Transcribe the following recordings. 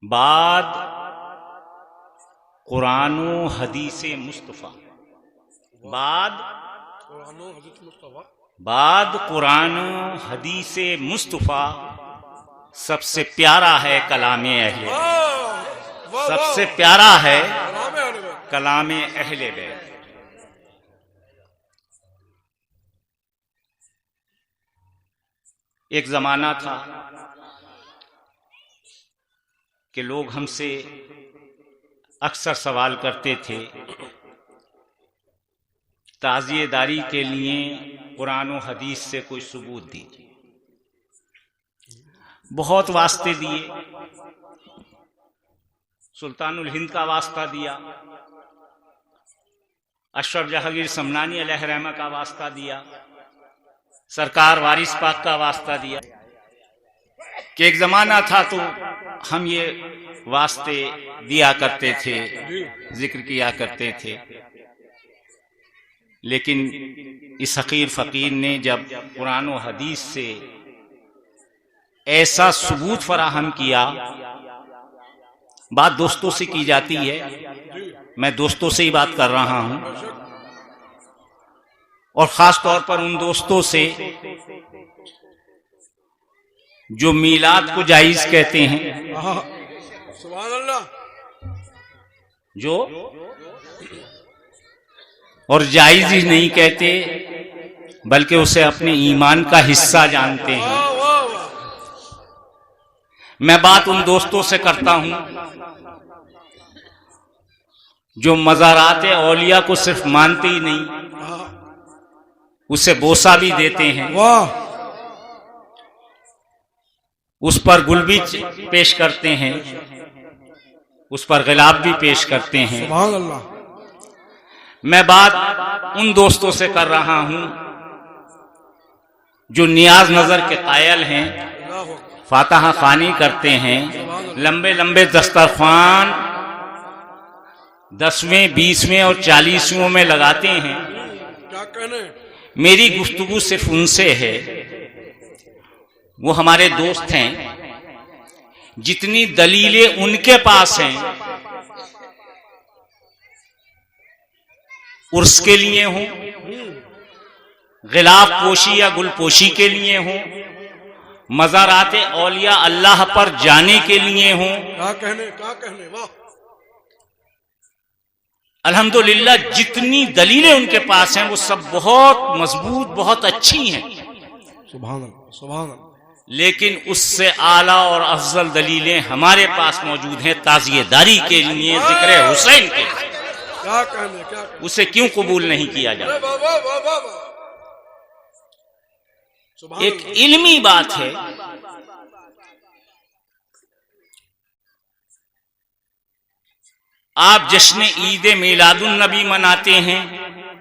बाद कुरान व हदीस मुस्तफ़ा। बाद कुरान हदीस मुस्तफ़ा सबसे प्यारा है कलामे अहले बैत। सबसे प्यारा है कलामे अहले बैत। एक जमाना था कि लोग हमसे अक्सर सवाल करते थे, ताज़ियेदारी के लिए कुरान और हदीस से कोई सबूत दीजिए। बहुत वास्ते दिए, सुल्तानुल हिंद का वास्ता दिया, अशरफ जहांगीर समनानी अलैहि रहमा का वास्ता दिया, सरकार वारिस पाक का वास्ता दिया। कि एक जमाना था तो हम ये वास्ते दिया करते थे, जिक्र किया करते थे, लेकिन इस हकीर फकीर ने जब कुरान और हदीस से ऐसा सबूत फराहम किया, बात दोस्तों से की जाती है, मैं दोस्तों से ही बात कर रहा हूं, और खास तौर पर उन दोस्तों से जो मीलाद को जायज कहते हैं, सुभान अल्लाह, जो और जायज ही नहीं कहते बल्कि उसे अपने ईमान का हिस्सा जानते हैं। मैं बात उन दोस्तों से करता हूं जो मज़ारात औलिया को सिर्फ मानते ही नहीं, उसे बोसा भी देते हैं, उस पर गुल भी पेश करते हैं, उस पर गुलाब भी पेश करते हैं। सुभान अल्लाह। मैं बात उन दोस्तों से कर रहा हूं जो नियाज नजर के कायल हैं, फातहा खानी करते हैं, लंबे लंबे दस्तरखान 10वें 20वें और 40वें में लगाते हैं। क्या कहने? मेरी गुफ्तगू सिर्फ उनसे है, वो हमारे दोस्त हैं, जितनी दलीलें उनके पास हैं, उर्स के लिए हों, गिलाफ पोशी या गुलपोशी के लिए हों, मज़ारात औलिया अल्लाह पर जाने के लिए हों, क्या कहने? क्या कहने? वाह, अल्हम्दुलिल्लाह जितनी दलीलें उनके पास हैं वो सब बहुत मजबूत, बहुत अच्छी हैं। सुभान अल्लाह, सुभान अल्लाह। लेकिन उससे आला और अफजल दलीलें हमारे पास मौजूद हैं ताज़ियेदारी के लिए, जिक्र हुसैन के लिए। क्या कहने? क्या कहने? उसे क्यों कबूल नहीं किया जाता? वाह, वाह, वाह, वाह, वाह। सुभान एक इल्मी बात है, आप जश्न ईद मिलादुन नबी मनाते हैं,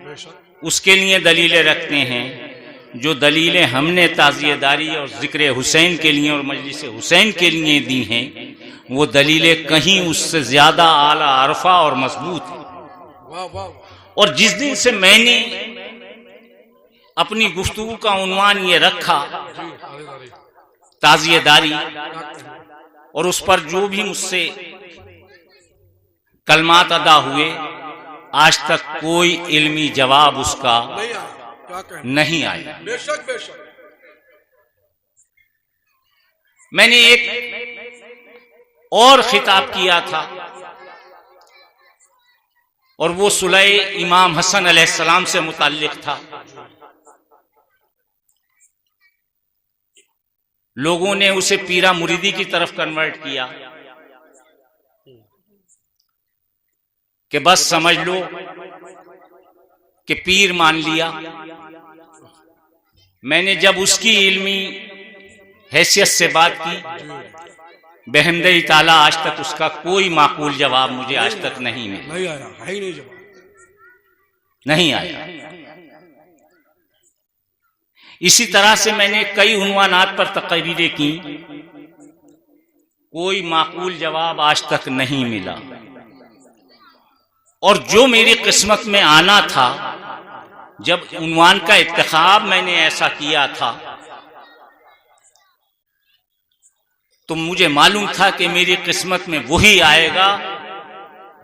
बेशक। उसके लिए दलीलें रखते हैं। जो दलीलें हमने ताज़ियेदारी और जिक्र हुसैन के लिए और मजलिस हुसैन के लिए दी हैं, वो दलीलें कहीं उससे ज्यादा आला अरफा और मजबूत हैं। वाह, वाह, वाह। और जिस दिन से मैंने अपनी गुफ्तगू का उन्वान ये रखा ताज़ियेदारी, और उस पर जो भी मुझसे कलमात अदा हुए, आज तक कोई इल्मी जवाब उसका नहीं आया। क्या कहने? नहीं आया। बेशक, बेशक। मैंने एक और खिताब किया था, और वो सुलह इमाम हसन अलैहिस्सलाम से मुताल्लिक था। लोगों ने उसे पीरा मुरीदी की तरफ कन्वर्ट किया कि बस समझ लो कि पीर मान लिया। मैंने जब उसकी इल्मी हैसियत से बात की, बेहमदे ताला आज तक उसका कोई माकूल जवाब मुझे आज तक नहीं मिला, नहीं आया, है ही नहीं जवाब, नहीं आया। इसी तरह से मैंने कई उन्वानात पर तकरीरें की, कोई माकूल जवाब आज तक नहीं मिला। और जो मेरी किस्मत में आना था, जब उन्वान का इंतखाब मैंने ऐसा किया था तो मुझे मालूम था कि मेरी किस्मत में वही आएगा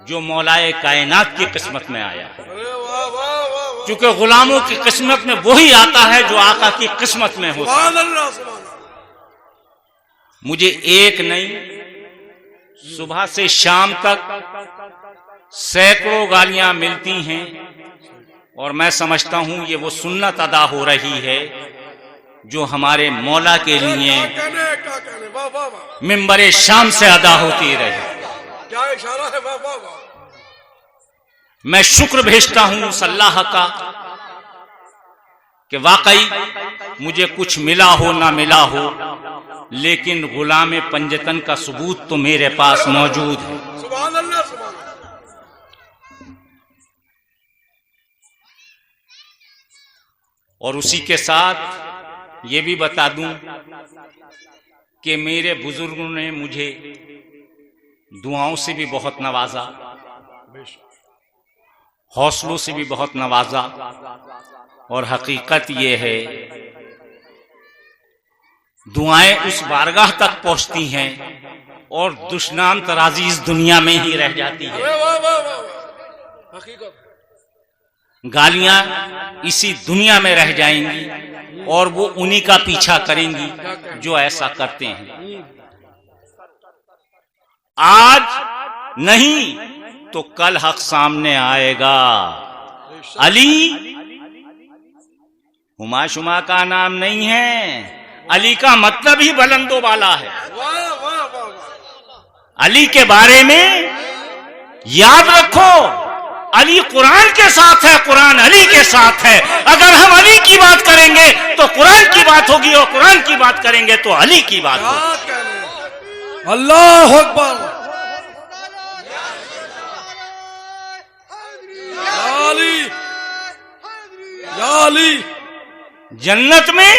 जो मौलाए कायनात की किस्मत में आया। अरे वाह वाह वाह। क्योंकि गुलामों की किस्मत में वही आता है जो आका की किस्मत में होता है। सुभान अल्लाह, सुभान अल्लाह। मुझे एक नहीं, सुबह से शाम तक सैकड़ों गालियां मिलती हैं और मैं समझता हूं ये वो सुन्नत अदा हो रही है जो हमारे मौला के लिए क्या कहने, वाह वाह वाह। मिंबरे शाम से अदा होती रहे। क्या इशारा है, वाह वाह वाह। मैं शुक्र भेजता हूं उस अल्लाह का कि वाकई मुझे कुछ मिला हो ना मिला हो, लेकिन गुलाम पंजतन का सबूत तो मेरे पास मौजूद है। सुभान अल्लाह, सुभान अल्लाह। और उसी के साथ ये भी बता दूं कि मेरे बुजुर्गों ने मुझे दुआओं से भी बहुत नवाजा, हौसलों से भी बहुत नवाजा। और हकीकत ये है दुआएं उस बारगाह तक पहुंचती हैं और दुश्मन तराजी इस दुनिया में ही रह जाती है। अरे वाह वाह वाह, हकीकत। गालियां इसी दुनिया में रह जाएंगी और वो उन्हीं का पीछा करेंगी जो ऐसा करते हैं। आज नहीं तो कल हक सामने आएगा। अली हुमाशुमा का नाम नहीं है, अली का मतलब ही बुलंदो वाला है। वाह वाह वाह वाह। अली के बारे में याद रखो, अली कुरान के साथ है, कुरान अली के साथ है। अगर हम अली की बात करेंगे तो कुरान की बात होगी और कुरान की बात करेंगे तो अली की बात होगी। अल्लाह अकबर। अली, या अली। जन्नत में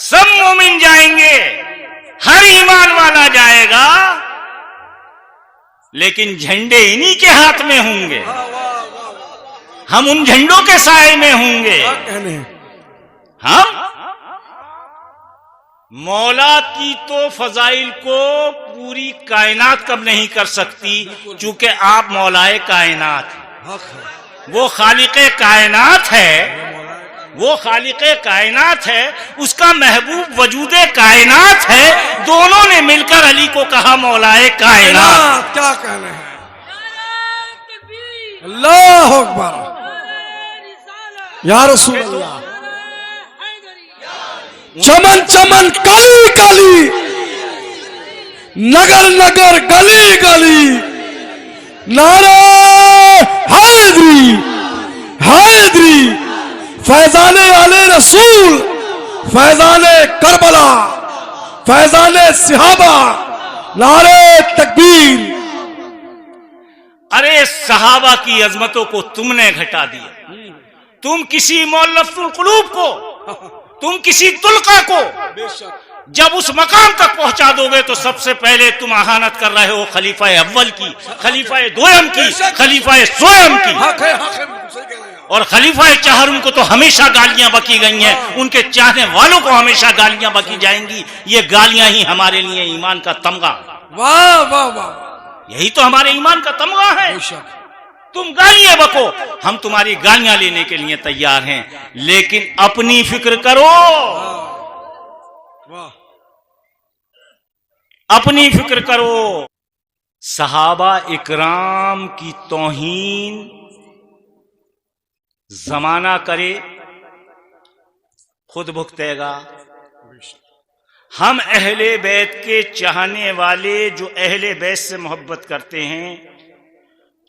सब मोमिन जाएंगे, हर ईमान वाला जाएगा, लेकिन झंडे इन्हीं के हाथ में होंगे। हम उन झंडों के साए में होंगे। हम मौला की तो फजाइल को पूरी कायनात कब नहीं कर सकती, चूंकि आप मौलाए कायनात हैं। वो खालिके कायनात है, वो खालिके कायनात है, उसका महबूब वजूदे कायनात है। दोनों ने मिलकर अली को कहा मौलाए कायनात। क्या कहने हैं। अल्लाह अकबर। या रसूल अल्लाह। चमन चमन काली काली, नगर नगर गली गली, नारे हैदरी हैदरी, फैजाने आले रसूल, फैजाने करबला, फैजाने सिहाबा, नारे तकबीर। अरे सहाबा की अजमतों को तुमने घटा दिया। तुम किसी मुअल्लफुल कुलूब को, तुम किसी तुलका को जब उस मकाम तक पहुंचा दोगे तो सबसे पहले तुम अहानत कर रहे हो खलीफा अव्वल की, खलीफा दोयम की, खलीफा सोयम की। और खलीफा चाहरुम को तो हमेशा गालियां बकी गई हैं, उनके चाहने वालों को हमेशा गालियां बकी जाएंगी। ये गालियां ही हमारे लिए ईमान का तमगा। वाह वाह वाह। यही तो हमारे ईमान का तमगा है। तुम गालियां बको, हम तुम्हारी गालियां लेने के लिए तैयार हैं, लेकिन अपनी फिक्र करो, अपनी फिक्र करो। सहाबा इकराम की तौहीन जमाना करे खुद भुगतेगा। हम अहले बैत के चाहने वाले जो अहले बैत से मोहब्बत करते हैं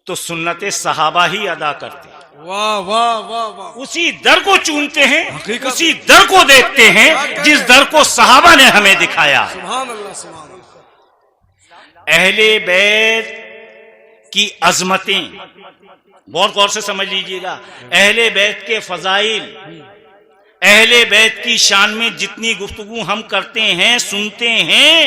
तो सुन्नते सहाबा ही अदा करते हैं। वाह वाह वाह वाह। उसी दर को चूमते हैं, उसी दर को देखते हैं जिस दर को सहाबा ने हमें दिखाया। सुभान अल्लाह, सुभान अल्लाह। अहले बैत की अजमतें बहुत गौर से समझ लीजिएगा। अहले बैत के फजाइल, अहले बैत की शान में जितनी गुफ्तगू हम करते हैं, सुनते हैं,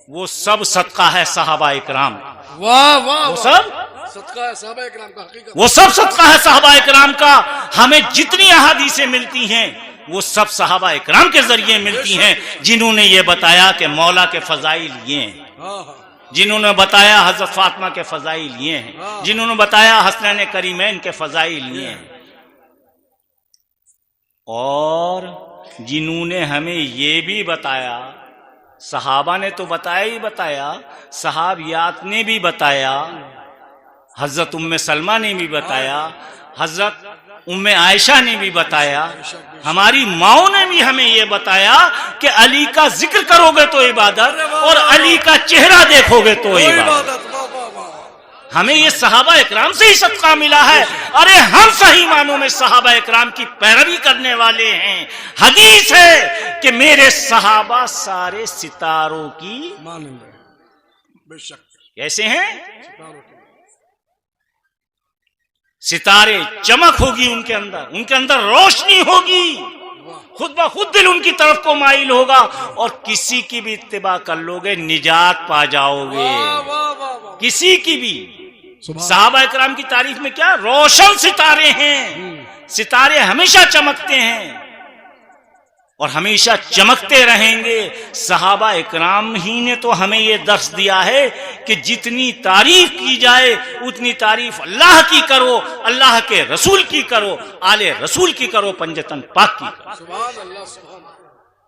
वो सब सदका है सहाबा इकराम। वाह वाह। वो सब सदका है सहाबा-ए-किराम का। हकीकत वो सब सदका है सहाबा इकराम का। हमें जितनी अहादीसें मिलती हैं वो सब सहाबा इकराम के जरिए मिलती हैं, जिन्होंने ये बताया कि मौला के फजाइल ये हैं, हाँ हाँ जिन्होंने बताया हजरत फातिमा के फजाइल ये हैं, जिन्होंने बताया हसनैन करीमैन के फजाइल ये हैं, और जिन्होंने हमें ये भी बताया, सहाबा ने तो बताया ही बताया, सहाबियात ने भी बताया, हजरत उम्मे सलमा ने भी बताया, हजरत उम्मे आयशा ने भी बताया, हमारी माओ ने भी हमें ये बताया कि अली का जिक्र करोगे तो इबादत और अली का चेहरा देखोगे तो इबादत। हमें ये सहाबा इकराम से ही सदका मिला है। अरे हम सही मानों में सहाबा इकराम की पैरवी करने वाले हैं। हदीस है कि मेरे सहाबा सारे सितारों की मानेंगे, बेशक कैसे हैं? सितारे चमक होगी उनके अंदर रोशनी होगी, खुद ब खुद दिल उनकी तरफ को माइल होगा, और किसी की भी इत्तिबा कर लोगे निजात पा जाओगे, किसी की भी। सहाबा इकराम की तारीफ में क्या रोशन सितारे हैं, सितारे हमेशा चमकते हैं और हमेशा चमकते रहेंगे। सहाबा इकराम ही ने तो हमें यह दर्श दिया है कि जितनी तारीफ की जाए उतनी तारीफ अल्लाह की करो, अल्लाह के रसूल की करो, आले रसूल की करो, पंजतन पाक की करो। सुभान अल्लाह, सुभान अल्लाह।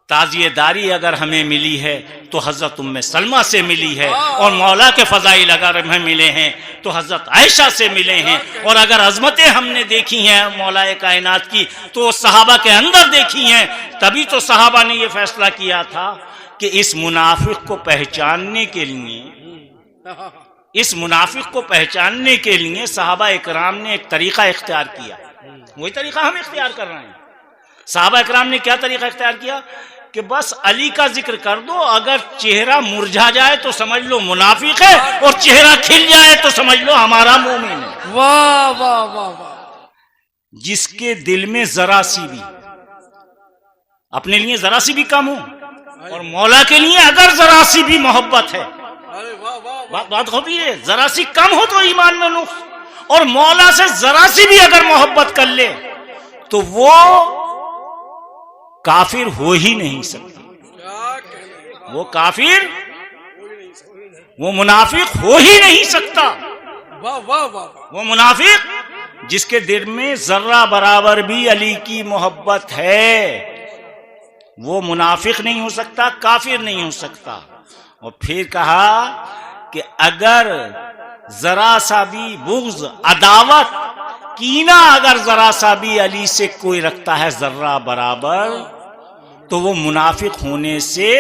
ताजिएदारी अगर हमें मिली है तो हजरत उम्मे सलमा से मिली है, और मौला के फजाइल अगर हमें मिले हैं तो हजरत आयशा से मिले हैं, और अगर अजमतें हमने देखी हैं मौलाए कायनात की तो सहाबा के अंदर देखी हैं। तभी तो सहाबा ने यह फैसला किया था कि इस मुनाफिक को पहचानने के लिए सहाबा इकराम ने एक तरीका इख्तियार किया, वही तरीका हम इख्तियार कर रहे हैं। सहाबा इकराम ने क्या तरीका इख्तियार किया कि बस अली का जिक्र कर दो, अगर चेहरा मुरझा जाए तो समझ लो मुनाफिक है, और चेहरा खिल जाए तो समझ लो हमारा मोमिन है। वाह वाह वाह वाह। जिसके दिल में जरा सी भी, अपने लिए जरा सी भी कम हो और मौला के लिए अगर जरा सी भी मोहब्बत है, अरे वाह वाह, बात होती है, जरा सी कम हो तो ईमान में नुक्स, और मौला से जरा सी भी अगर मोहब्बत कर ले तो वो काफिर हो ही नहीं सकता, क्या कहना, वो काफिर, वो मुनाफिक हो ही नहीं सकता। वाह वाह वाह। वो मुनाफिक जिसके दिल में जर्रा बराबर भी अली की मोहब्बत है, वो मुनाफिक नहीं हो सकता, काफिर नहीं हो सकता। और फिर कहा कि अगर जरा सा भी बुग़्ज़, अदावत, कीना अगर जरा सा भी अली से कोई रखता है जर्रा बराबर, तो वो मुनाफिक होने से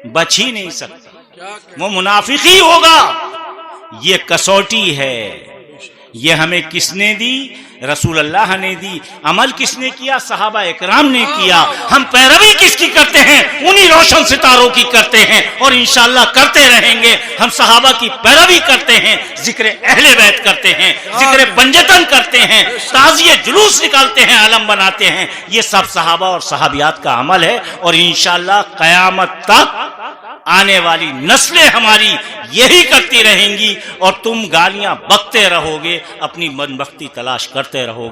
बच ही नहीं सकता, वो मुनाफिक ही होगा। ये कसौटी है, ये हमें किसने दी? रसूल अल्लाह ने दी। अमल किसने किया? सहाबा इकराम ने किया। हम पैरवी किसकी करते हैं? उन्हीं रोशन सितारों की करते हैं, और इंशाअल्लाह करते रहेंगे। हम सहाबा की पैरवी करते हैं, जिक्र अहले बैत करते हैं, जिक्र पंजतन करते हैं, ताज़िए जुलूस निकालते हैं, आलम बनाते हैं। ये सब सहाबा और सहाबियात का अमल है, और इंशाअल्लाह क़यामत तक आने वाली नस्लें हमारी यही करती रहेंगी, और तुम गालियां बकते रहोगे, अपनी मनबख्ती तलाश करते रहोगे।